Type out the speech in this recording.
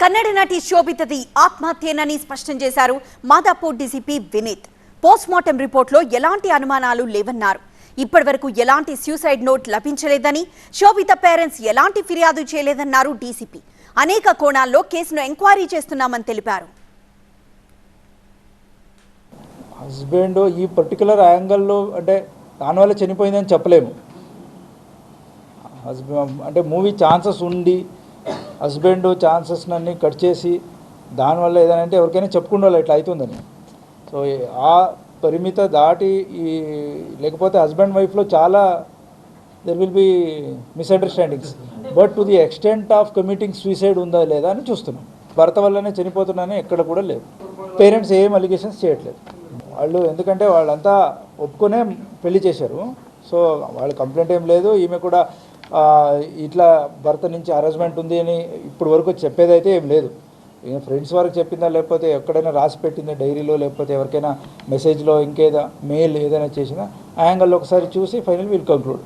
కన్నడ నటి శోభితది ఆత్మహత్యేనని స్పష్టం చేశారు మాదాపూర్ డీసీపీ వినీత్. పోస్ట్మార్టం రిపోర్ట్లో ఎలాంటి అనుమానాలు లేవన్నారు. ఇప్పటివరకు ఎలాంటి సూసైడ్ నోట్ లభించలేదని, శోభిత పేరెంట్స్ ఎలాంటి ఫిర్యాదు చేయలేదన్నారు డీసీపీ. అనేక కోణాల్లో కేసును ఎంక్వైరీ చేస్తున్నామని తెలిపారు. హస్బెండ్ ఈ పర్టికులర్ యాంగిల్లో అంటే దానివల్ల చనిపోయిందని చెప్పలేము. అంటే మూవీ ఛాన్సెస్ ఉండి హస్బెండ్ ఛాన్సెస్నన్నీ కట్ చేసి దానివల్ల ఏదైనా అంటే ఎవరికైనా చెప్పుకునే వాళ్ళు ఇట్లా అవుతుందని. సో ఆ పరిమిత దాటి లేకపోతే హస్బెండ్ వైఫ్లో చాలా there will be misunderstandings, but to the extent of committing suicide ఉందా లేదా అని చూస్తున్నాం. భర్త వల్లనే చనిపోతున్నానని ఎక్కడ కూడా లేదు. పేరెంట్స్ ఏం అలిగేషన్స్ చేయట్లేదు వాళ్ళు, ఎందుకంటే వాళ్ళంతా ఒప్పుకునే పెళ్లి చేశారు. సో వాళ్ళ కంప్లైంట్ ఏం లేదు. ఈమె కూడా ఇట్లా భర్త నుంచి హరాస్మెంట్ ఉంది అని ఇప్పుడు వరకు చెప్పేదైతే ఏం లేదు. ఫ్రెండ్స్ వరకు చెప్పిందా, లేకపోతే ఎక్కడైనా రాసి పెట్టిందా డైరీలో, లేకపోతే ఎవరికైనా మెసేజ్లో ఇంకేదా మెయిల్ ఏదైనా చేసినా ఆ యాంగిల్లో ఒకసారి చూసి ఫైనల్ విల్ కంక్లూడ్.